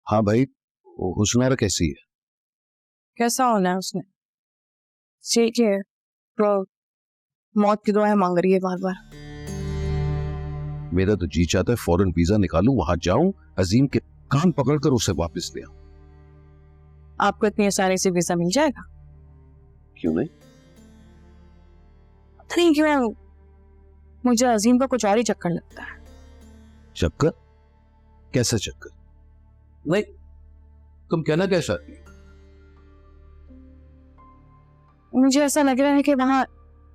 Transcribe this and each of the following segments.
हाँ भाई, वो हुस्नारा कैसी है? कैसा होना है उसने? ठीक है, तो मौत की दुआएं मांग रही है बार बार। मेरा तो जी चाहता है फौरन वीजा निकालूं, वहां जाऊं, अजीम के कान पकड़कर उसे वापस ले आऊं। आपको इतनी आसानी से वीजा मिल जाएगा? क्यों नहीं? नहीं क्यों, मुझे अजीम का कुछ और ही चक्कर लगता है। चक्कर? कैसा चक्कर? नहीं, तुम कहना क्या चाहती हो? मुझे ऐसा लग रहा है कि वहां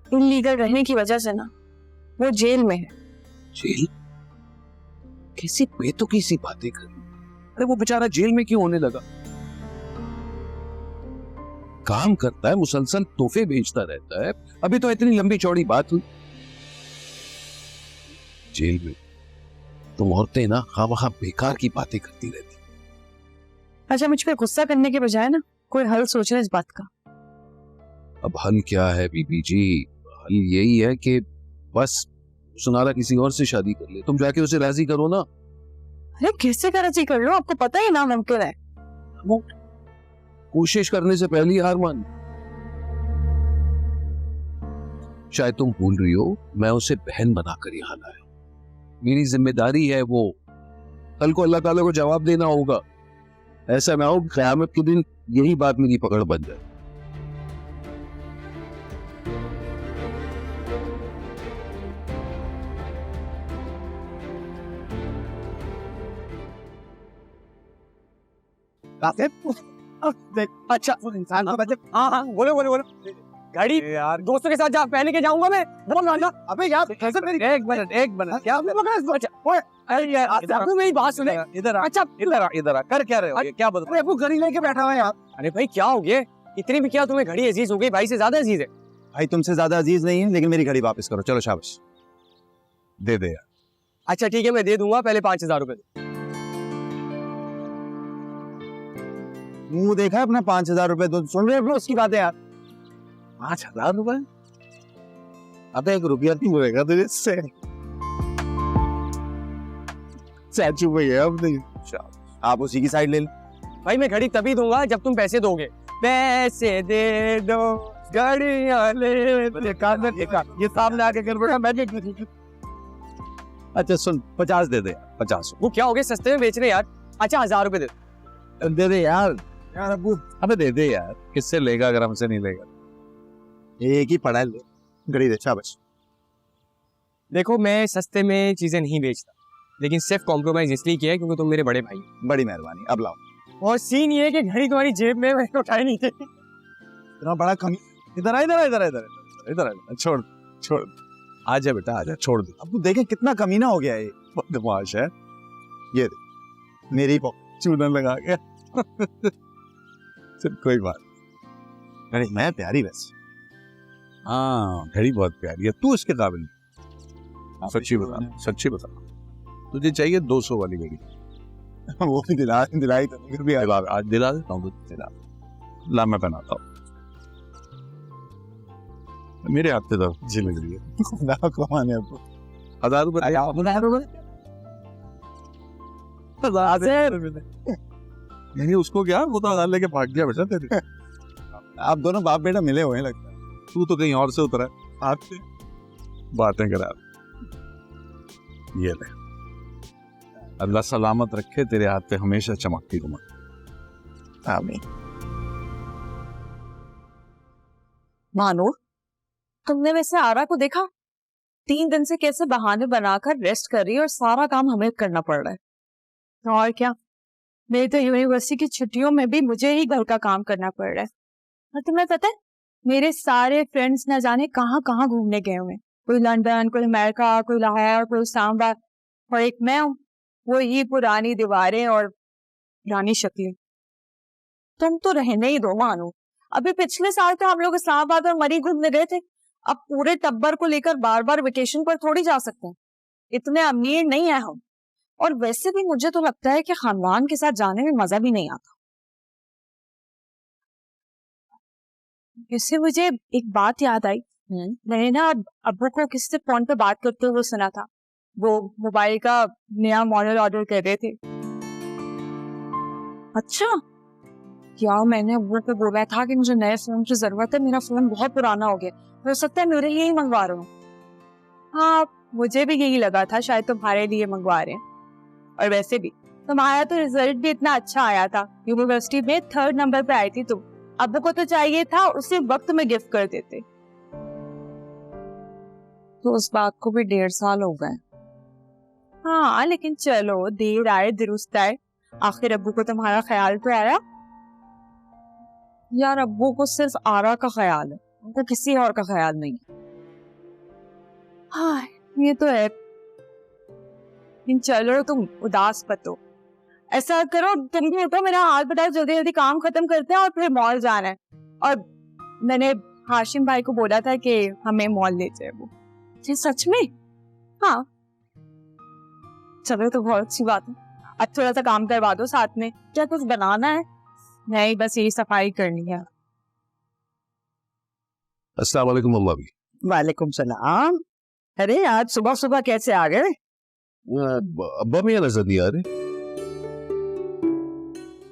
इलीगल रहने की वजह से ना वो जेल में है। जेल? कैसी बेतुकी सी बातें कर रही? अरे वो बेचारा जेल में क्यों होने लगा? काम करता है, मुसलसल तोहफे भेजता रहता है, अभी तो इतनी लंबी चौड़ी बात हुई। जेल में तुम औरतें ना खामखा बेकार की बातें करती रहती। अच्छा, मुझ पर गुस्सा करने के बजाय ना कोई हल सोचना इस बात का। अब हल क्या है बीबी जी? हल यही है कि बस सुनारा किसी और से शादी कर ले, तुम जाके उसे राजी करो ना। अरे कैसे राजी कर लो? आपको पता ही ना मुमकिन है। कोशिश करने से पहले ही हार मान। शायद तुम भूल रही हो, मैं उसे बहन बनाकर यहाँ लाया। मेरी जिम्मेदारी है वो, कल को अल्लाह ताला को जवाब देना होगा। ऐसा ना हो क़यामत के दिन यही बात मेरी पकड़ बन जाए। अच्छा इंसान हाँ बोलो बोलो बोलो। गाड़ी यार दोस्तों के साथ जा पहन के जाऊंगा मैं। बोल ना अबे यार कैसे मेरी एक मिनट क्या आपने पकड़ा? अच्छा अरे यार आपको मेरी बात सुने। इधर अच्छा इधर कर क्या रहे हो? क्या बता? अरे आपको घड़ी लेके बैठा हुआ है यार। अरे भाई क्या हो गया? इतनी भी क्या तुम्हें घड़ी अजीज हो गई? भाई से ज्यादा अजीज है। भाई तुमसे ज्यादा अजीज नहीं है, लेकिन मेरी घड़ी वापस करो। चलो शाबाश, दे दे यार। अच्छा ठीक है मैं दे दूंगा, पहले 5,000 रुपए। मुंह देखा है अपना? 5,000 रुपए तो सुन रहे हो उसकी बातें यार। 5,000 रुपए? अब 1 रुपया नहीं मिलेगा तुझे से। चुप भैया, अब नहीं। आप उसी की साइड ले लो। भाई मैं घड़ी तभी दूंगा जब तुम पैसे दोगे। पैसे दे दो घड़ियां ले। ये सामने आके कर बड़ा मैं। अच्छा सुन, 50 दे दे। 50 वो क्या हो गया, सस्ते में बेच रहे यार। अच्छा 1,000 रुपए दे दे यार। यार अबू अबे दे दे यार, किससे लेगा अगर हमसे नहीं लेगा? एक ही पड़ा है, ले घड़ी दे। शाबाश। देखो मैं सस्ते में चीजें नहीं बेचता, लेकिन सिर्फ कॉम्प्रोमाइज इसलिए किया है क्योंकि तुम मेरे बड़े भाई। बड़ी मेहरबानी, अब लाओ। और सीन ये है कि घड़ी तुम्हारी जेब में मैंने उठाई नहीं थी। इतना बड़ा कमी। इधर आ, इधर इधर इधर इधर आ। छोड़ छोड़, आजा बेटा आजा, छोड़ दे। अब तू देखे कितना कमीना हो गया है, बदमाश है। ये दे, मेरी पॉकेट चूना लगा के। चल कोई बात नहीं। अरे मैं प्यारी वैसे। हाँ घड़ी बहुत प्यारी है, तू इसके काबिल नहीं। सच्ची बता तुझे चाहिए 200 वाली घड़ी? वो भी दिलाई तो फिर भी आज दिला देता हूँ, ला मैं पहनाता हूँ। मेरे हाथ से तो अच्छी लग रही है। ना कमाने आपको 1,000 रुपए नहीं, उसको क्या, वो तो 1,000 लेके भाग गया बेटा तेरे। आप दोनों बाप बेटा मिले हुए हैं लगता है। तू तो कहीं और से उतरा है, आपसे बातें करा। ये ले, अल्लाह सलामत रखे, तेरे हाथ पे हमेशा चमकती रुमाल। आमीन। मानो तुमने वैसे आरा को देखा? 3 दिन से कैसे बहाने बनाकर रेस्ट कर रही है और सारा काम हमें करना पड़ रहा है। और क्या, मेरी तो यूनिवर्सिटी की छुट्टियों में भी मुझे ही घर का काम करना पड़ रहा है। और तुम्हें पता है, मेरे सारे फ्रेंड्स न जाने कहाँ कहाँ घूमने गए हुए। कोई लंदन, कोई अमेरिका, कोई लाहौर, कोई इस्लामाबाद, और एक मैं हूँ, वो ये पुरानी दीवारें और पुरानी शक्लें। तुम तो रहने ही दो मानो। अभी पिछले साल तो हम लोग इस्लामाबाद और मरी घूमने गए थे। अब पूरे टब्बर को लेकर बार बार वेकेशन पर थोड़ी जा सकते हैं, इतने अमीर नहीं है हम। और वैसे भी मुझे तो लगता है कि खानदान के साथ जाने में मजा भी नहीं आता। इससे मुझे एक बात याद आई। मैंने ना अब्बू को किसी से फोन पे बात करते हुए सुना था, वो मोबाइल का नया मॉडल ऑर्डर कर रहे थे। अच्छा, क्या मैंने अब्बू को बोला था कि मुझे नए फोन की जरूरत है, मेरा फोन बहुत पुराना हो गया, हो सकता है मेरे लिए ही मंगवा रहा हूँ। हाँ, मुझे भी यही लगा था, शायद तुम्हारे लिए मंगवा रहे हैं। और वैसे भी तुम्हारा तो रिजल्ट भी इतना अच्छा आया था, यूनिवर्सिटी में 3rd नंबर पे आई थी तुम। अब्बू को तो चाहिए था उसी वक्त में गिफ्ट कर देते। तो उस बात को भी 1.5 साल हो गए। हाँ, लेकिन चलो, देर आए दुरुस्त आए, आखिर अब्बू को तुम्हारा ख्याल तो आया। यार, अब्बू को सिर्फ आरा का ख्याल है, उनको किसी और का ख्याल नहीं। हाँ, ये तो है। लेकिन चलो, तुम उदास मत हो। ऐसा करो, तुम भी उठो, मेरा हाथ बताओ, जल्दी जल्दी काम खत्म करते हैं और फिर मॉल जाना है। और मैंने हाशिम भाई को बोला था कि हमें मॉल ले जाए वो। जी सच में? हाँ, चलो तो बहुत अच्छी बात है। अब थोड़ा सा काम करवा दो साथ में। क्या कुछ बनाना है? नहीं, बस यही सफाई करनी है। अस्सलाम वालेकुम अम्मा भी। वालेकुम सलाम। अरे आज सुबह सुबह कैसे आ गए? अब्बा में नजर नहीं आ रहे।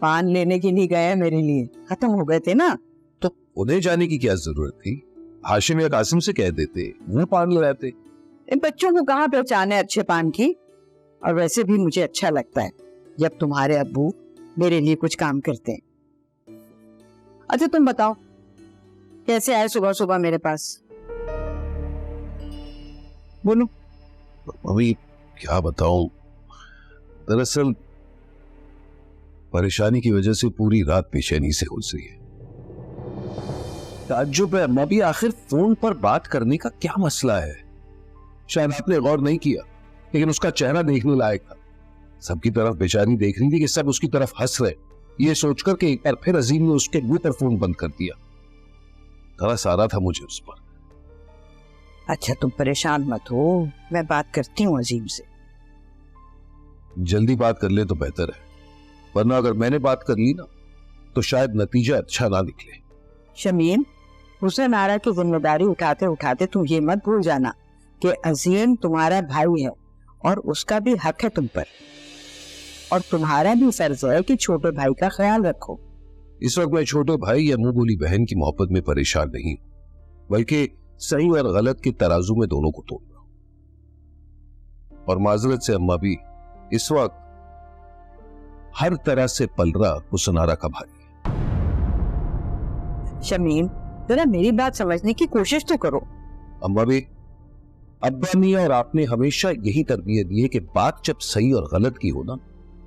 पान लेने के लिए गए मेरे लिए, खत्म हो गए थे ना। तो उन्हें जाने की क्या जरूरत थी? हाशिम या कासिम से कह देते, वो पान ले आते। इन बच्चों को कहाँ पहचान है अच्छे पान की। और वैसे भी मुझे अच्छा लगता है जब तुम्हारे अब्बू मेरे लिए कुछ काम करते हैं। अच्छा तुम बताओ, कैसे आए सुबह सुबह मेरे पास? बोलो। अभी क्या बताऊं, दरअसल परेशानी की वजह से पूरी रात बेचैनी से गुजरी है। ताज्जुब है अम्मा भी, आखिर फोन पर बात करने का क्या मसला है? शायद आपने गौर नहीं किया, लेकिन उसका चेहरा देखने लायक था। सबकी तरफ बेचारी देख रही थी कि सब उसकी तरफ हंस रहे, ये सोचकर कि एक बार फिर अजीम ने उसके मुंह पर फोन बंद कर दिया। तरस आ रहा था मुझे उस पर। अच्छा तुम परेशान मत हो, मैं बात करती हूँ अजीम से। जल्दी बात कर ले तो बेहतर है, वरना अगर मैंने बात कर ली ना तो शायद नतीजा अच्छा ना निकले। शमीम, हुसैन आरा की जिम्मेदारी उठाते उठाते तुम ये मत भूल जाना कि अजीम तुम्हारा भाई है और उसका भी हक है तुम पर, और तुम्हारा भी फर्ज है कि छोटे भाई का ख्याल रखो। इस वक्त मैं छोटे भाई या मुंह बोली बहन की मोहब्बत में परेशान नहीं, बल्कि सही और गलत के तराजू में दोनों को तोड़ना। और माजरत से अम्मा भी, इस वक्त हर तरह से पलरा हुसैन आरा का भाई है। शमीम, जरा मेरी बात समझने की कोशिश तो करो। अम्मा भी, अब्बा मियां और आपने हमेशा यही तरबियत दी है कि बात जब सही और गलत की हो ना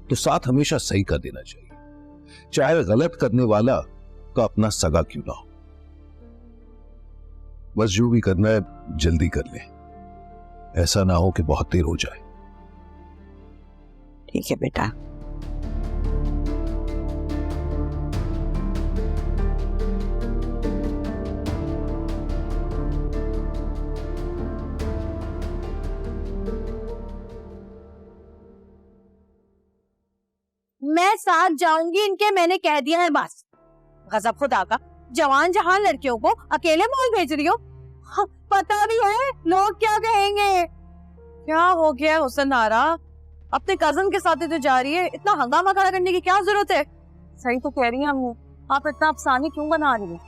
तो साथ हमेशा सही कर देना चाहिए, चाहे गलत करने वाला तो अपना सगा क्यों ना हो। बस जो भी करना है जल्दी कर ले, ऐसा ना हो कि बहुत देर हो जाए। ठीक है बेटा। मैं साथ जाऊंगी इनके, मैंने कह दिया है बस। गजब खुदा का, जवान जहान लड़कियों को अकेले मॉल भेज रही हो। हाँ, पता भी है लोग क्या कहेंगे। क्या हो गया हुसैन आरा, अपने कजन के साथ तो जा रही है, इतना हंगामा खड़ा करने की क्या जरूरत है? सही तो कह रही हैं अम्मू, आप इतना अफसाने क्यों बना रही हैं?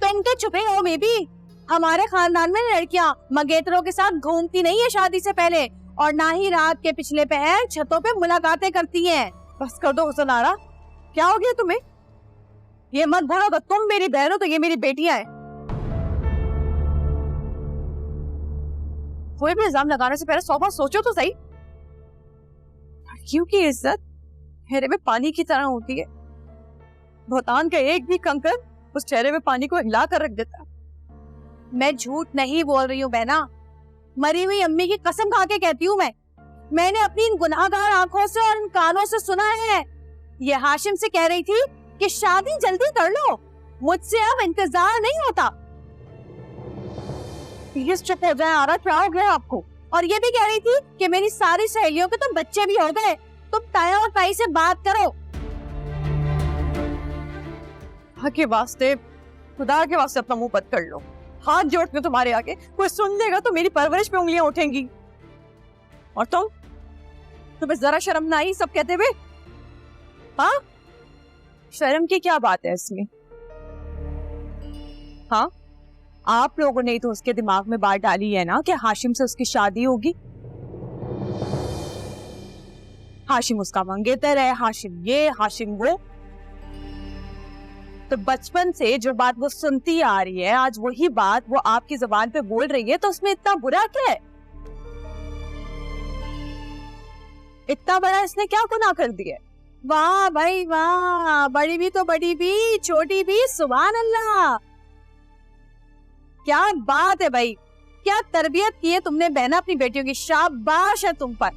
तुम तो छुपे हो मे भी। हमारे खानदान में लड़कियां मंगेतरों के साथ घूमती नहीं है शादी से पहले, और ना ही रात के पिछले पहर छतों पे मुलाकातें करती हैं। बस कर दो हुसैन आरा, क्या हो गया तुम्हें? ये मत भूलो कि तुम मेरी बहन हो तो ये मेरी बेटियां हैं। कोई भी इल्जाम लगाने से पहले 100 बार सोचो तो सही। लड़कियों की इज्जत चेहरे में पानी की तरह होती है, भुतान का एक भी कंकर उस चेहरे में पानी को हिला कर रख देता। मैं झूठ नहीं बोल रही हूँ बहना, मरी हुई अम्मी की कसम खा के कहती हूँ मैंने अपनी इन गुनाहगार आंखों से और इन कानों से सुना है। ये हाशिम से कह रही थी कि शादी जल्दी कर लो, मुझसे अब इंतजार नहीं होता। प्लीज चुप हो जाए आरा, क्या हो गया आपको? और ये भी कह रही थी कि मेरी सारी सहेलियों के तो बच्चे भी हो गए, तुम ताया और ताई से बात करो। खुदा के वास्ते, खुदा के वास्ते अपना मुंह बंद कर लो। हाथ जोड़ती हूँ तुम्हारे आगे, कोई सुन लेगा तो मेरी परवरिश पे उंगलियां उठेंगी। और तुम्हें जरा शर्म ना आई सब कहते हुए? हाँ, शर्म की क्या बात है इसमें? हाँ, आप लोगों ने तो उसके दिमाग में बात डाली है ना कि हाशिम से उसकी शादी होगी। हाशिम उसका मंगेतर है, हाशिम ये हाशिम वो। तो बचपन से जो बात वो सुनती आ रही है, आज वही बात वो आपकी जुबान पे बोल रही है, तो उसमें इतना बुरा क्या है? इतना बड़ा इसने क्या गुनाह कर दिया? वाह भाई वाह, बड़ी भी तो बड़ी भी, छोटी भी, सुभान अल्लाह। क्या बात है भाई, क्या तरबियत की है तुमने बहना अपनी बेटियों की, शाबाश है तुम पर।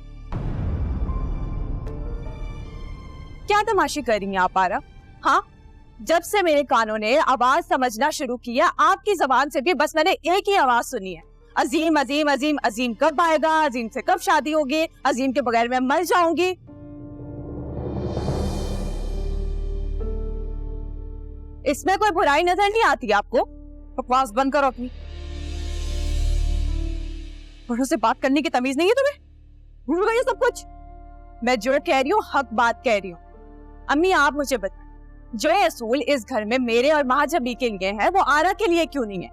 क्या तमाशी कर रही हैं आप आरा? हाँ, जब से मेरे कानों ने आवाज समझना शुरू किया, आपकी जबान से भी बस मैंने एक ही आवाज सुनी है, अजीम अजीम अजीम। अजीम कब आएगा, अजीम से कब शादी होगी, अजीम के बगैर मैं मर जाऊंगी। इसमें कोई बुराई नजर नहीं आती आपको? बकवास बंद करो अपनी। बड़ों से बात करने की तमीज नहीं है तुम्हें? भूल गई सब कुछ? मैं जो कह रही हूँ हक बात कह रही हूँ। अम्मी आप मुझे बताएं, जो ये असूल इस घर में मेरे और महाजबी के लिए है, वो आरा के लिए क्यों नहीं है?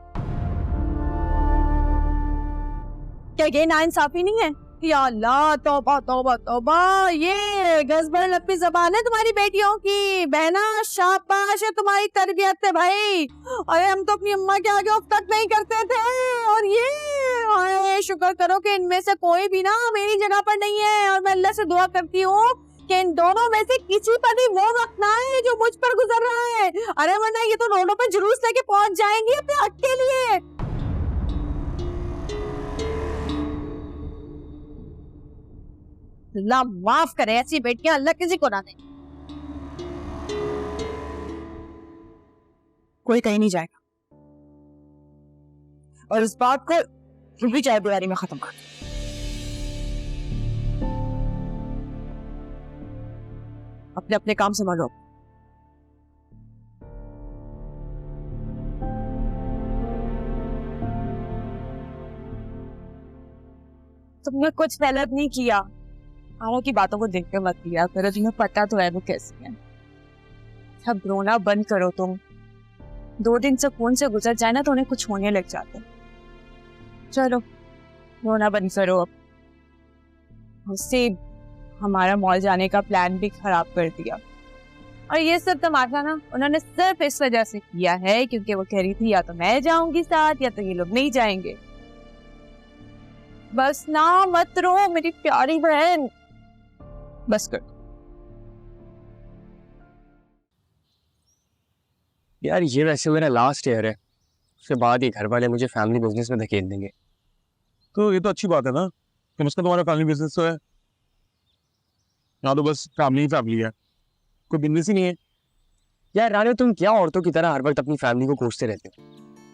क्या ये नाइंसाफी नहीं है? या अल्लाह, तौबा तौबा तौबा, ये गजबर लपी जबान है तुम्हारी बेटियों की। बहना शाबाश है तुम्हारी तरबियत है भाई। अरे हम तो अपनी अम्मा के आगे तक नहीं करते थे, और ये शुक्र करो कि इनमें से कोई भी ना मेरी जगह पर नहीं है। और मैं अल्लाह से दुआ करती हूँ कि इन दोनों में से किसी पर भी वो वक्त ना आए जो मुझ पर गुजर रहा है। अरे वरना ये तो रोडों पर जुलूस लेके पहुंच जाएंगी अपने हक के लिए। अल्लाह माफ करे, ऐसी बेटियां अल्लाह किसी को ना दे। कोई कहीं नहीं जाएगा, और इस बात को फिर भी चाय बुरारी में खत्म कर। अपने अपने काम संभालो। तुमने कुछ गलत नहीं किया। आरा की बातों को देख के मत किया करो, तुम्हें पता तो है वो कैसी है। अब रोना बंद करो तुम। 2 दिन से फोन से गुजर जाए ना तो उन्हें कुछ होने लग जाते। चलो रोना बंद करो अब। उससे हमारा मॉल जाने का प्लान भी खराब कर दिया, और ये सब तमाशा ना उन्होंने सिर्फ इस वजह से किया है क्योंकि वो कह रही थी या तो मैं जाऊंगी साथ या तो ये लोग नहीं जाएंगे। बस ना मत रो मेरी प्यारी बहन, बस कर। यार ये वैसे मेरा लास्ट ईयर है, उसके बाद ही घर वाले मुझे फैमिली बिजनेस में धकेल देंगे। तो ये तो अच्छी बात है ना, कम से कम तुम्हारा फैमिली बिजनेस तो है। यहाँ तो बस फैमिली ही फैमिली है, कोई बिजनेस ही नहीं है। यार रानी, तुम क्या औरतों की तरह हर वक्त अपनी फैमिली को कोसते रहते हो?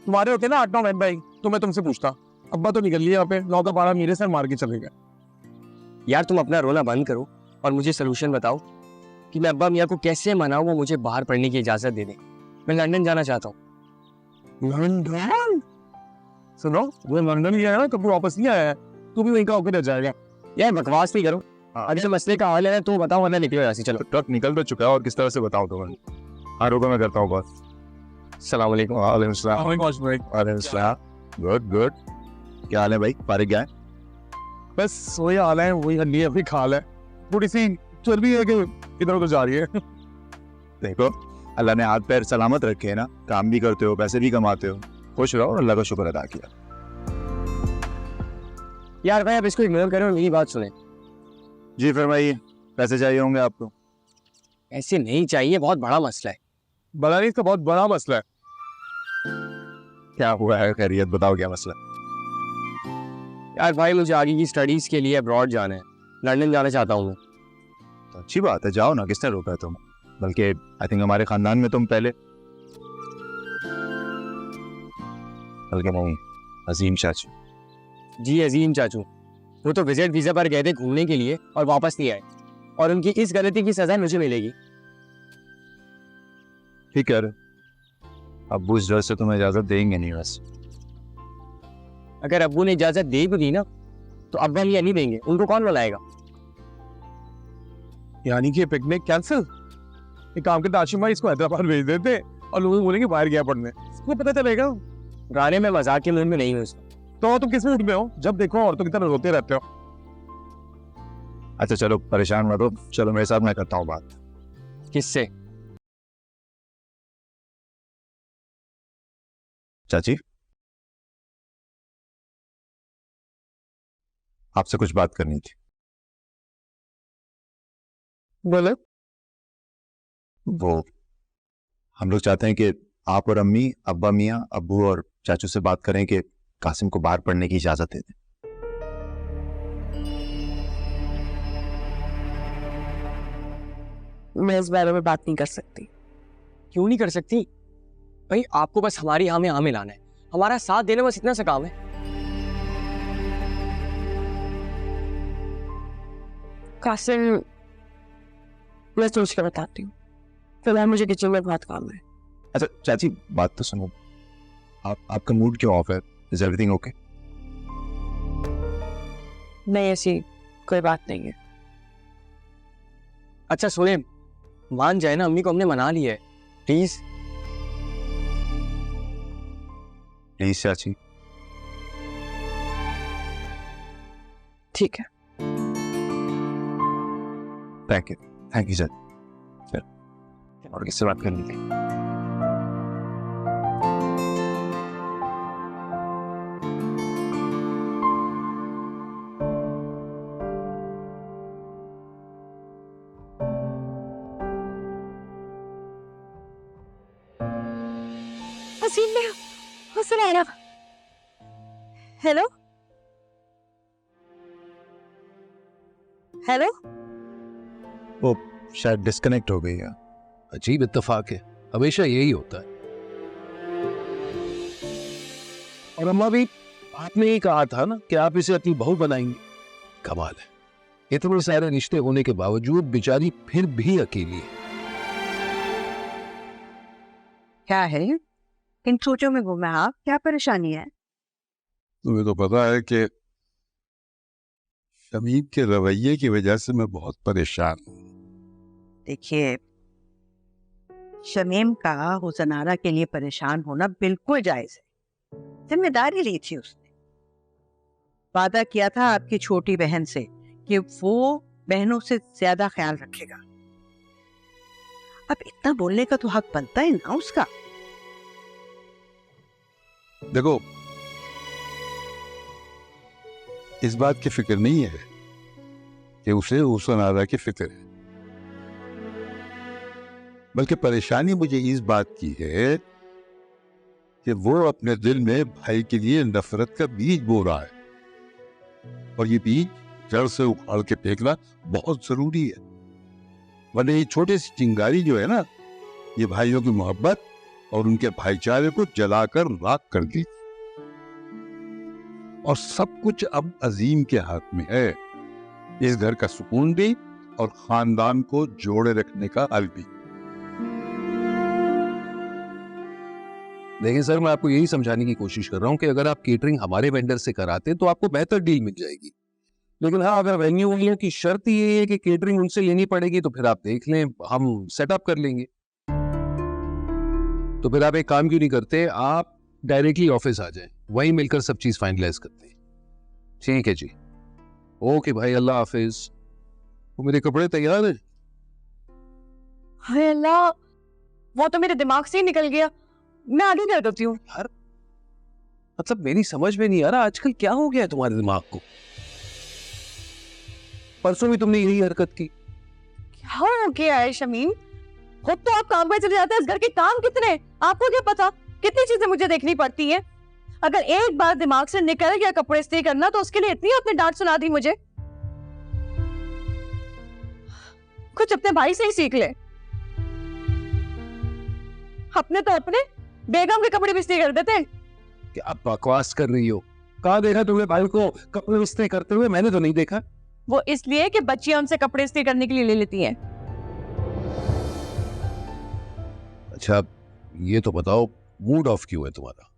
तुम्हारे होते ना 8-9 बहन भाई, तो मैं तुमसे पूछता। अब्बा तो निकल लिया यहाँ पे, 9-12 मेरे सर मार के चले गए। यार तुम अपना रोना बंद करो और मुझे सोल्यूशन बताओ कि मैं अब्बा मियाँ को कैसे मनाऊं वो मुझे बाहर पढ़ने की इजाजत दे दें। मैं लंदन जाना चाहता हूँ। लंदन? सुनो, वो लंदन ही है ना, कभी वापस नहीं आया है, तू भी वहीं का होकर रह जाएगा। यार बकवास नहीं करो, अगर मसले का हल है तो बताओ, वरना निकलो यहाँ से। चलो ट्रक निकल तो चुका है, और किस तरह से बताऊं तुम्हें? हाँ रुको, मैं करता हूँ बात। अस्सलाम वालेकुम। वालेकुम सलाम। Good good. क्या हाल है भाई? फारिग गए? बस वही हाल है, वही हल्ली अभी खाल है, थोड़ी सी चर्बी है कि इधर उधर जा रही है। देखो, अल्लाह ने हाथ पैर सलामत रखे हैं ना, काम भी करते हो, पैसे भी कमाते हो, खुश रहो और अल्लाह का शुक्र अदा किया। यार भाई अब इसको इग्नोर करो और मेरी बात सुने। जी फरमाइए, पैसे चाहिए होंगे आपको? ऐसे नहीं चाहिए, बहुत बड़ा मसला है। बड़ा नहीं, इसका बहुत बड़ा मसला है। क्या हुआ है? खैरियत बताओ, क्या मसला? यार भाई मुझे आगे की स्टडीज के लिए अब्रॉड जाना है, लंदन जाना चाहता हूँ मैं। तो अच्छी बात है, जाओ ना, किसने रोका है तुम्हें? बल्कि आई थिंक हमारे खानदान में तुम पहले, बल्कि नहीं, अजीम चाचू। जी अजीम चाचू, वो तो विजिट वीजा पर गए थे घूमने के लिए और वापस नहीं आए, और उनकी इस गलती की सजा मुझे मिलेगी। ठीक है, अब्बू इस डर से तुम्हें इजाजत देंगे नहीं। बस अगर अब्बू ने इजाजत दे भी दी ना तो अब्बा मियां नहीं देंगे, उनको कौन बुलाएगा? यानी कि पिकनिक कैंसिल? एक काम करते आशिम भाई इसको हैदराबाद भेज देते और लोग बोलेंगे बाहर गया पढ़ने, इसको पता चलेगा। गाने में मजाक के मूड में नहीं हूँ इसमें। तो तुम किस मूड में हो? जब देखो औरतों की तरह रोते रहते हो। अच्छा चलो परेशान मत हो, चलो मेरे साथ मैं करता हूँ बात। किससे? चाची आपसे कुछ बात करनी थी। बोले। वो हम लोग चाहते हैं कि आप और अम्मी अब्बा मियाँ अब्बू और चाचू से बात करें कि कासिम को बाहर पढ़ने की इजाजत दे दें। मैं इस बारे में बात नहीं कर सकती। क्यों नहीं कर सकती भाई? आपको बस हमारी हाँ में हाँ मिलाना है, हमारा साथ देना, बस इतना सा काम है। कासिम, मैं सोच कर बताती हूँ, फिलहाल मुझे किचन में बहुत काम है। अच्छा चाची बात तो सुनो, आपका मूड क्यों ऑफ है? Is everything okay? नहीं, ऐसी कोई बात नहीं है। अच्छा सुने, मान जाए ना, अम्मी को हमने मना लिया है, प्लीज। प्लीज चाची। ठीक है। थैंक यू चाची। और किससे बात करनी थी? हसीन में हसन। Hello hello. वो शायद डिस्कनेक्ट हो गई है। अजीब इत्तेफाक है, हमेशा यही होता है। और अम्मा भी आपने ही कहा था ना कि आप इसे अपनी बहू बनाएंगे। कमाल है, इतने सारे रिश्ते होने के बावजूद बेचारी फिर भी अकेली है। क्या है इन सोचों में घूमे आप? क्या परेशानी है? तुम्हें तो पता है कि शमीम के रवैये की वजह से मैं बहुत परेशान हूँ। देखिए, शमीम का हुसनारा के लिए परेशान होना बिल्कुल जायज है। जिम्मेदारी ली थी उसने, वादा किया था आपकी छोटी बहन से कि वो बहनों से ज्यादा ख्याल रखेगा। अब इतना बोलने का तो हक बनता है ना उसका। देखो, इस बात की फिक्र नहीं है कि उसे हुसनारा की फिक्र है, बल्कि परेशानी मुझे इस बात की है कि वो अपने दिल में भाई के लिए नफरत का बीज बो रहा है, और ये बीज जड़ से उखाड़ के फेंकना बहुत जरूरी है। वरना ये छोटी सी चिंगारी जो है ना, ये भाइयों की मोहब्बत और उनके भाईचारे को जलाकर राख कर दी। और सब कुछ अब अजीम के हाथ में है, इस घर का सुकून भी और खानदान को जोड़े रखने का हल भी। देखिए सर, मैं आपको यही समझाने की कोशिश कर रहा हूं कि अगर आप केटरिंग हमारे वेंडर से कराते तो आपको बेहतर डील मिल जाएगी। लेकिन हाँ, अगर वेन्यू वालों की शर्त ये है कि केटरिंग उनसे लेनी पड़ेगी, तो फिर आप देख लें, हम सेटअप कर लेंगे। तो फिर आप एक काम क्यों नहीं करते, आप डायरेक्टली ऑफिस आ जाएं, वहीं मिलकर सब चीज फाइनलाइज करते हैं। ठीक है जी, ओके भाई, अल्लाह हाफिज। वो मेरे कपड़े तैयार हैं? हाय अल्लाह, वो तो मेरे दिमाग से ही निकल गया। मैं आगे कर देती हूँ। मतलब मेरी समझ में नहीं आ रहा आजकल क्या हो गया है तुम्हारे दिमाग को। परसों भी तुमने यही हरकत की। क्या हो गया है शमीम? खुद तो आप काम पे चले जाते हैं, इस घर के काम कितने हैं? आपको क्या पता कितनी चीजें मुझे देखनी पड़ती हैं। अगर एक बार दिमाग से निकल गया कपड़े इस्त्री करना, तो उसके लिए इतनी आपने डांट सुना दी मुझे। कुछ अपने भाई से ही सीख ले। अपने तो अपने बेगम के कपड़े भी इस्त्री कर देते हैं। क्या बकवास कर रही हो? कहाँ देखा तुमने भाई को कपड़े इस्त्री करते हुए? मैंने तो नहीं देखा। वो इसलिए कि बच्चियां उनसे कपड़े इस्त्री करने के लिए ले लेती हैं। अच्छा, ये तो बताओ, मूड ऑफ क्यों है तुम्हारा?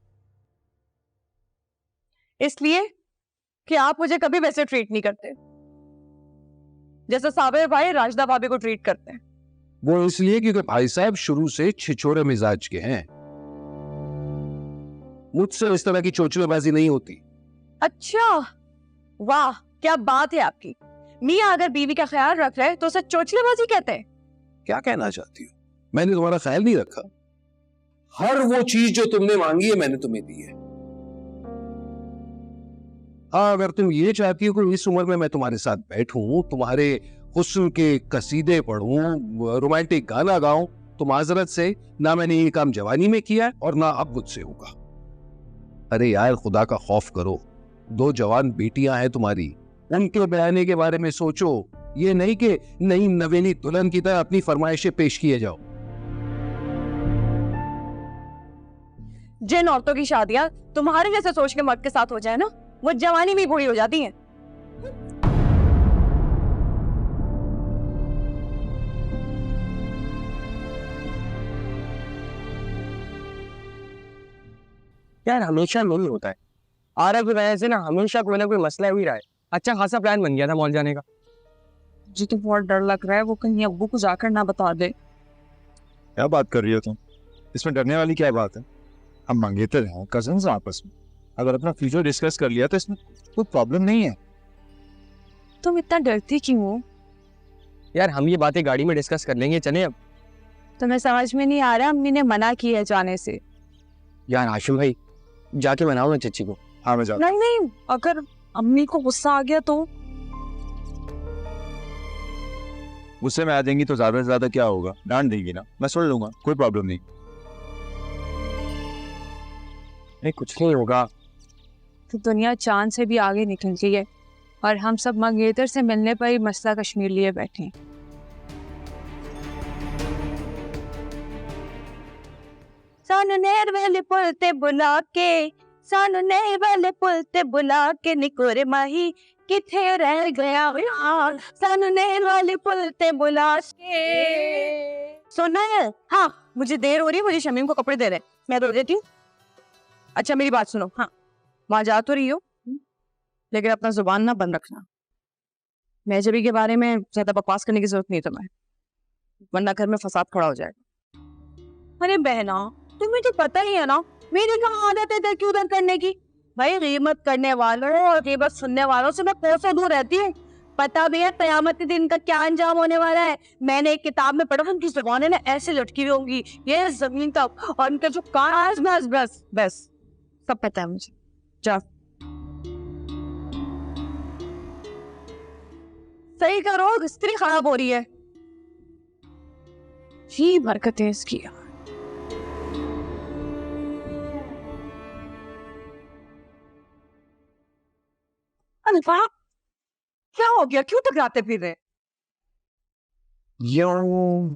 इसलिए कि आप मुझे कभी वैसे ट्रीट नहीं करते जैसे साबिर भाई राजदा भाभी को ट्रीट करते हैं। वो इसलिए क्योंकि भाई साहब शुरू से छिछोरे मिजाज के हैं। मुझसे इस तरह की चोचलेबाजी नहीं होती। अच्छा, वाह क्या बात है आपकी। मियाँ अगर बीवी का ख्याल रख रहे हैं तो उसे चोचलेबाजी कहते हैं। क्या कहना चाहती हो? मैंने तुम्हारा ख्याल नहीं रखा। हर वो चीज जो तुमने मांगी है मैंने तुम्हें दी है। हाँ, अगर तुम ये चाहती हो कि इस उम्र में मैं तुम्हारे साथ बैठूं, तुम्हारे हुस्न के कसीदे पढ़ूं, रोमांटिक गाना गाऊं, तो माजरत से ना मैंने ये काम जवानी में किया है और ना अब मुझसे होगा। अरे यार, खुदा का खौफ करो। 2 जवान बेटियां हैं तुम्हारी, उनके बयाने के बारे में सोचो। ये नहीं कि नई नवेली दुल्हन की तरह अपनी फरमाइशें पेश किए जाओ। जिन औरतों की शादियां तुम्हारे जैसे सोच के मर्द के साथ हो जाए ना, वो जवानी में बूढ़ी हो जाती हैं। यार हमेशा नहीं होता है। आरव की वजह से ना हमेशा कोई ना कोई मसला ही रहा है। अच्छा खासा प्लान बन गया था मॉल जाने का। मुझे तो बहुत डर लग रहा है वो कहीं अब्बू को जाकर ना बता दे। क्या बात कर रही हो तुम? इसमें डरने वाली क्या बात है? हम मंगेतर हैं, कजन्स हैं आपस में। अगर अपना फ्यूचर डिस्कस कर लिया तो इसमें कोई प्रॉब्लम नहीं है। तुम इतना डरती क्यों हो? यार हम ये बातें गाड़ी में डिस्कस कर लेंगे, चले अब। तुम्हें समझ में नहीं आ रहा, अम्मी ने मना किया है जाने से। यार हाशिम भाई जाके बनाओ ना चच्ची को। हाँ मैं जाता नहीं नहीं, अगर अम्मी को गुस्सा आ गया तो? गुस्से में आ जाएंगी तो ज्यादा से ज्यादा क्या होगा? डांट देंगी ना, मैं सुन लूंगा, कोई प्रॉब्लम नहीं। नहीं कुछ नहीं होगा। तो दुनिया चांद से भी आगे निकल गई है और हम सब मंगेतर से मिलने पर ही मसला कश्मीर लिए बैठे हैं। सानू नहर वाले पुल ते बुला के, सानू नहर वाले पुल ते बुला के, निकोरे माही किथे रह गया यार, सानू नहर वाले पुल ते बुला के। सुना है? हाँ, मुझे देर हो रही है, मुझे शमीम को कपड़े दे रहे, मैं धो देती हूँ। अच्छा मेरी बात सुनो, हाँ वहां जा तो रही हो, लेकिन अपना जुबान ना बंद रखना। मेजरी के बारे में ज्यादा बकवास करने की जरूरत नहीं तुम्हें, वरना घर में फसाद खड़ा हो जाएगा। अरे बहना, तुम्हें तो पता ही है ना मेरी कहाँ आदत है इधर उधर करने की। भाई ग़ीबत करने वालों और ग़ीबत सुनने वालों से मैं कोसों दूर रहती हूँ। पता भी है क़यामत के दिन का क्या अंजाम होने वाला है। मैंने एक किताब में पढ़ा, उनकी ज़ुबानें ना ऐसे लटकी हुई होंगी ये जमीन तक, और उनके जो कान, बस बस बस सब पता है मुझे। जा सही करो, स्त्री खराब हो रही है। जी बरकतें इसकी। अरे वाह, क्या हो गया? क्यों टकराते फिर रहे? यूं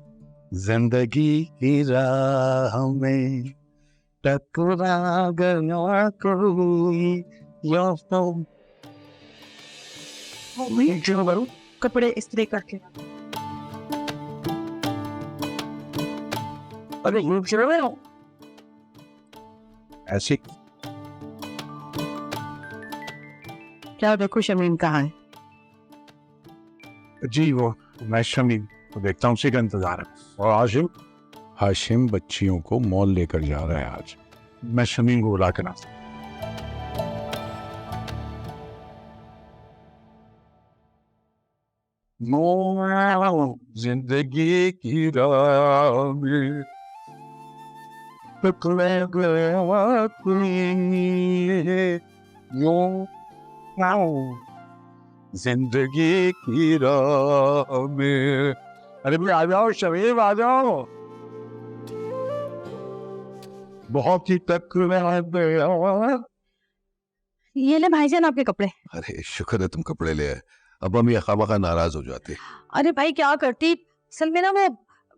जिंदगी की राह में टकरा गया कोई, यूं तो कपड़े इस्त्री करके। अरे ये चल रहे हो ऐसे क्या देखो शमीम कहाँ है? जी वो मैं शमीम को देखता हूँ, उसी का इंतजार है। और हाशिम, हाशिम बच्चियों को मॉल लेकर जा रहा है आज। मैं शमीम को बुला कर ना जिंदगी की राह में टकरा गया कोई, यूं जिंदगी की राह में। अरे भाई आ जाओ शमीम, आ जाओ। बहुत ही टकरा गया। ये ले भाईजान आपके कपड़े। अरे शुक्र है तुम कपड़े ले आए, अब हम ये खामखा नाराज हो जाते। अरे भाई क्या करती, असल में ना वो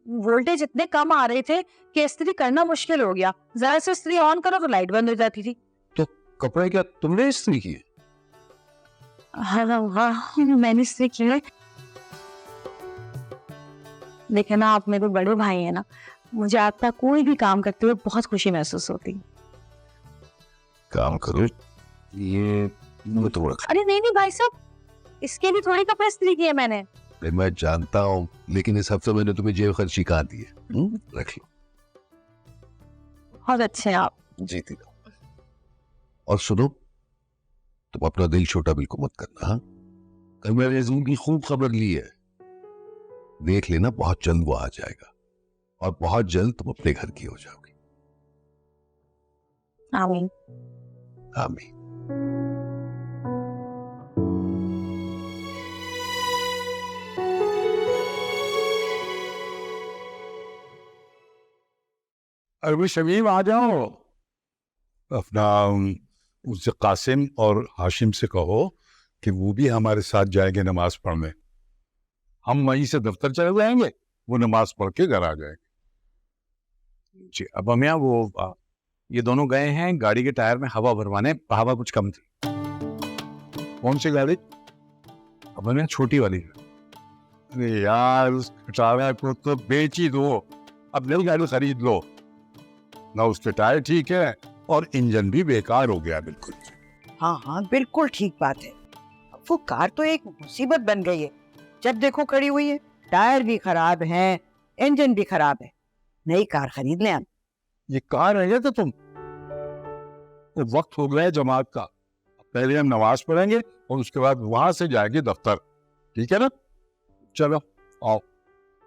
वोल्टेज इतने कम आ रहे थे कि इस्त्री करना मुश्किल हो गया। जरा से इस्त्री ऑन करो तो लाइट बंद हो जाती थी। तो कपड़े क्या तुमने इस्त्री किए? हाँ मैंने इस्त्री किए। देखे ना, आप मेरे बड़े भाई हैं ना, मुझे आपका कोई भी काम करते हुए बहुत खुशी महसूस होती। काम करो ये तो। अरे नहीं नहीं भाई साहब, इसके भी थोड़ी कपड़े इस्त्री किए मैंने। अरे मैं जानता हूँ, लेकिन इस हफ्ते मैंने तुम्हें जेब खर्ची कहा दी है। रख लो। बहुत अच्छे हैं आप। जीती रहो। और सुनो, तुम अपना दिल छोटा बिल्कुल मत करना। हाँ, कल मैंने अज़ीम की खूब खबर ली है, देख लेना बहुत जल्द वो आ जाएगा और बहुत जल्द तुम अपने घर की हो जाओगी। आमीन। आमीन। अरे शमीम आ जाओ। अपना उससे कासिम और हाशिम से कहो कि वो भी हमारे साथ जाएंगे नमाज पढ़ने। हम वहीं से दफ्तर चले जाएंगे, वो नमाज पढ़ के घर आ जाएंगे। जी अब हम यहाँ वो ये दोनों गए हैं गाड़ी के टायर में हवा भरवाने, हवा कुछ कम थी। कौन सी गाड़ी? अब हम यहाँ छोटी वाली है। अरे यार, उस टायर को तो बेच ही दो, अब नई गाड़ी खरीद लो ना। उसके टायर ठीक है और इंजन भी बेकार हो गया बिल्कुल। हाँ हाँ बिल्कुल ठीक बात है। वो कार तो एक मुसीबत बन गई है, जब देखो खड़ी हुई है। टायर भी खराब है, इंजन भी खराब है। नई कार खरीद लें हम। ये कहाँ रह गए थे तुम? तो वक्त हो गया है जमात का, पहले हम नमाज पढ़ेंगे और उसके बाद वहां से जाएंगे दफ्तर, ठीक है ना? चलो आओ।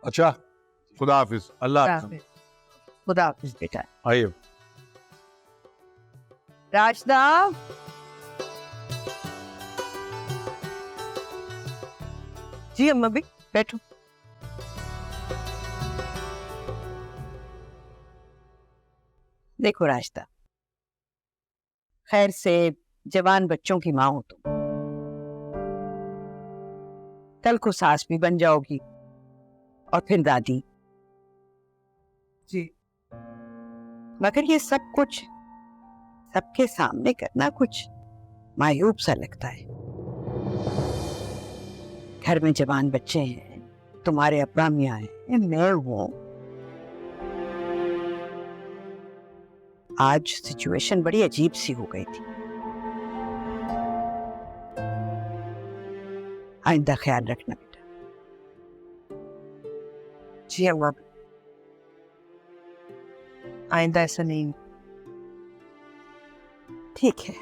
अच्छा, खुदा हाफिज। अल्लाह खुदा हाफिज बेटा। आइए। राशदा, जी अम्मा भी बैठो। देखो राशदा, खैर से जवान बच्चों की माँ हो तुम, कल को सास भी बन जाओगी और फिर दादी। जी। मगर ये सब कुछ सबके सामने करना कुछ मायूब सा लगता है। घर में जवान बच्चे हैं, तुम्हारे अब्बा मियाँ हैं, मैं हूं। आज सिचुएशन बड़ी अजीब सी हो गई थी। आइंदा ख्याल रखना बेटा। जी अम्मा, आइंदा ऐसा नहीं। ठीक है।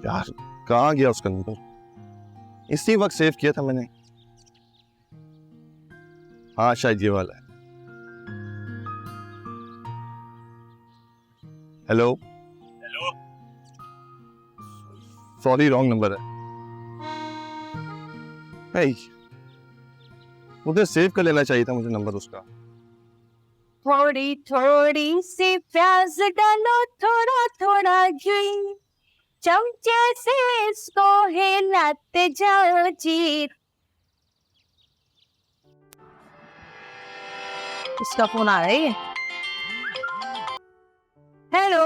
यार कहाँ गया उसका नंबर? इसी वक्त सेव किया था मैंने। हाँ शायद ये वाला है। Hello hello, sorry wrong number है। मुझे सेव कर लेना चाहिए था मुझे नंबर उसका। थोड़ी थोड़ी सी प्याज डालो, थोड़ा थोड़ा घी, चमचे से इसको हिलाते जाओ जी। इसका फोन आ रहा है। हेलो।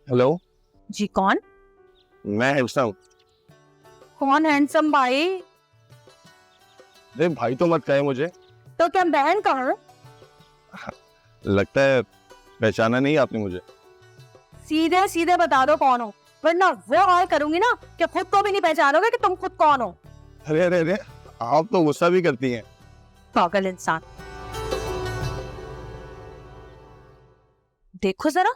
हेलो, जी कौन? मैं हिस्सा हूँ। कौन हैंडसम भाई? अरे भाई तो मत कहे मुझे। तो क्या बहन कहो? लगता है पहचाना नहीं आपने मुझे। सीधे सीधे बता दो कौन हो, वरना वो और करूंगी ना कि खुद को भी नहीं पहचानोगे कि तुम खुद कौन हो। अरे अरे अरे, आप तो गुस्सा भी करती हैं। पागल इंसान। देखो जरा,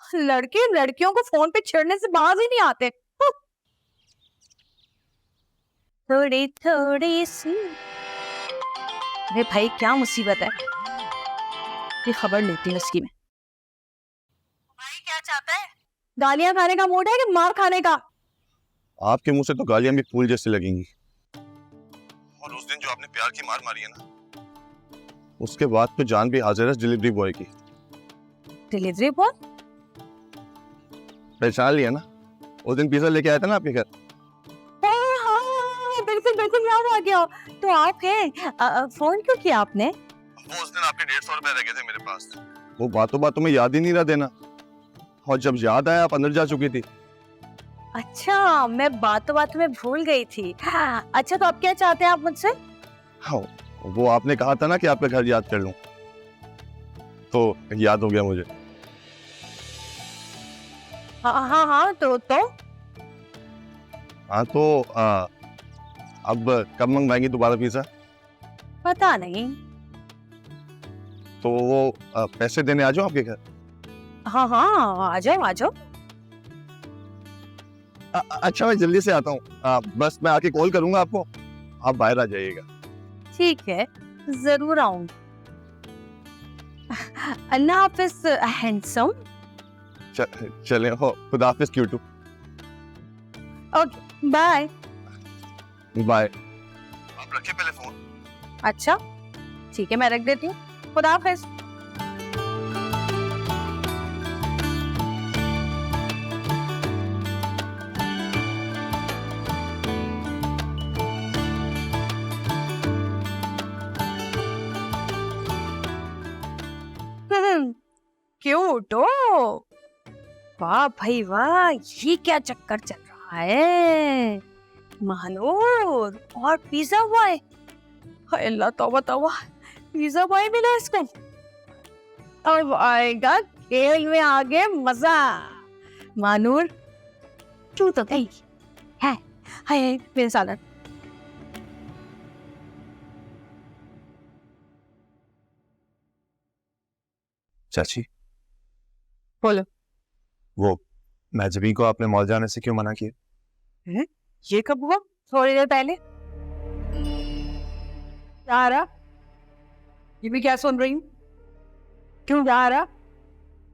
लड़के लड़कियों को फोन पे छेड़ने से बाज ही नहीं आते। थोड़ी थोड़ी सी। अरे भाई क्या मुसीबत है, ये खबर लेती हूँ इसकी मैं। भाई क्या चाहता है? गालियां खाने का मूड है कि मार खाने का? आपके मुंह से तो गालियां भी फूल जैसी लगेंगी। और उस दिन जो आपने प्यार की मार मारी है ना, उसके बाद तो जान भी हाजिर है डिलीवरी बॉय की। Delivery boy? पहचान लिया ना, उस दिन पिज्जा लेके आया था ना आपके घर। बिल्कुल बिल्कुल याद आ गया। तो आप हैं, फोन क्यों किया आपने? वो उस दिन आपके 150 रुपए रह गए थे मेरे पास। वो बातों बातों में याद ही नहीं रहा देना, और जब याद आया आप अंदर जा चुकी थी। अच्छा, मैं बातों बातों में भूल गई थी। अच्छा, तो अब क्या चाहते हैं आप मुझसे? हाँ, वो आपने कहा था ना कि आपका घर याद कर लूं, तो याद हो गया मुझे। हाँ हाँ हाँ, तो हाँ तो अब कब मंगवाएंगी दोबारा पिज्जा? पता नहीं। तो वो पैसे देने आ जाओ आपके घर। हाँ हाँ, आ जाओ आ जाओ। अच्छा, मैं जल्दी से आता हूँ, बस मैं आके कॉल करूंगा आपको, आप बाहर आ जाइएगा। ठीक है, जरूर आऊंगी। अल्लाह हाफिज हैंडसम। चले हो, खुदा हाफिज क्यूटू। Okay, bye. बाय। आप रखिए पहले फोन। अच्छा ठीक है, मैं रख देती हूँ। खुदा हाफिज। क्यूट हो। वाह भाई वाह, ये क्या चक्कर चल रहा है? महानूर और पिज्जा बॉय। हाय अल्लाह, तौबा तौबा, पिज्जा बॉय मिला इसको। अब आएगा खेल में आगे मजा। महानूर तू तो गई है। हाय मेरे सालन। चाची, बोलो। वो मैजबी को आपने मॉल जाने से क्यों मना किया? ये कब हुआ? थोड़ी देर पहले। जा रहा? ये भी क्या सुन रही हूँ? क्यों जा रहा?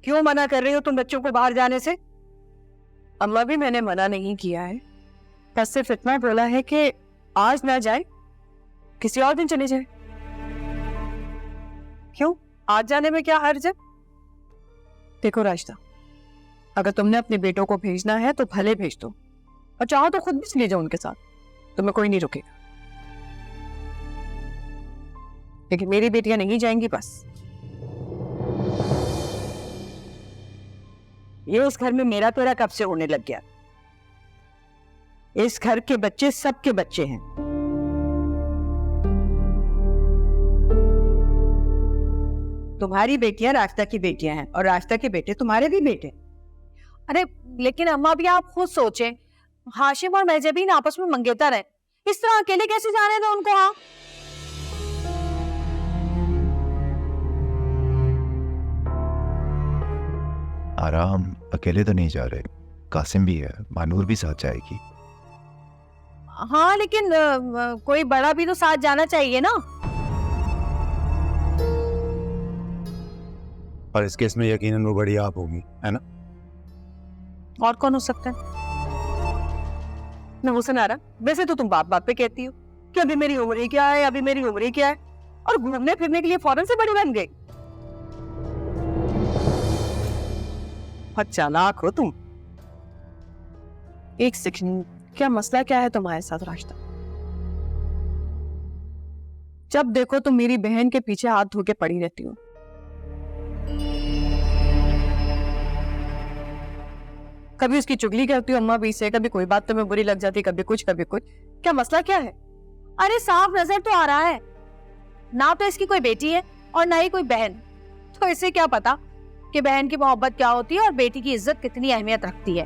क्यों मना कर रही हो तुम बच्चों को बाहर जाने से? अम्मा भी मैंने मना नहीं किया है, बस सिर्फ इतना बोला है कि आज ना जाए, किसी और दिन चले जाए। क्यों, आज जाने में क्या हर्ज है? देखो राशिदा, अगर तुमने अपने बेटों को भेजना है तो भले भेज दो, और चाहो तो खुद भी चले जाओ उनके साथ, तुम्हें कोई नहीं रुकेगा। लेकिन मेरी बेटियां नहीं जाएंगी बस। ये इस घर में मेरा तेरा कब से होने लग गया। इस घर के बच्चे सबके बच्चे हैं। तुम्हारी बेटियां रास्ता की बेटियां हैं और रास्ता के बेटे तुम्हारे भी बेटे। अरे लेकिन अम्मा भी आप खुद सोचें, हाशिम और महजबीन आपस में मंगेतर हैं, इस तरह अकेले कैसे जाने दो उनको? हाँ, आराम अकेले तो नहीं जा रहे, कासिम भी है, मानूर भी साथ जाएगी। हाँ लेकिन कोई बड़ा भी तो साथ जाना चाहिए ना। और इस केस में यकीनन वो बड़ी आप होगी, है ना? और कौन हो सकता है? नहुसन आरा, वैसे तो तुम बात बात पे कहती हो कि अभी मेरी उम्र ही क्या है, अभी मेरी उम्र ही क्या है, और घूमने फिरने के लिए फौरन से बड़ी बन गई। बहुत चालाक हो तुम। एक सेकंड, क्या मसला क्या है तुम्हारे साथ राशिदा? जब देखो तुम मेरी बहन के पीछे हाथ धो के पड़ी रहती हो। कभी उसकी चुगली करती हो अम्मा भी से, कभी कोई बात तुम्हें बुरी लग जाती, कभी कुछ कभी कुछ। क्या मसला क्या है? अरे साफ नजर तो आ रहा है, ना तो इसकी कोई बेटी है और ना ही कोई बहन, तो इसे क्या पता कि बहन की मोहब्बत क्या होती है और बेटी की इज्जत कितनी अहमियत रखती है।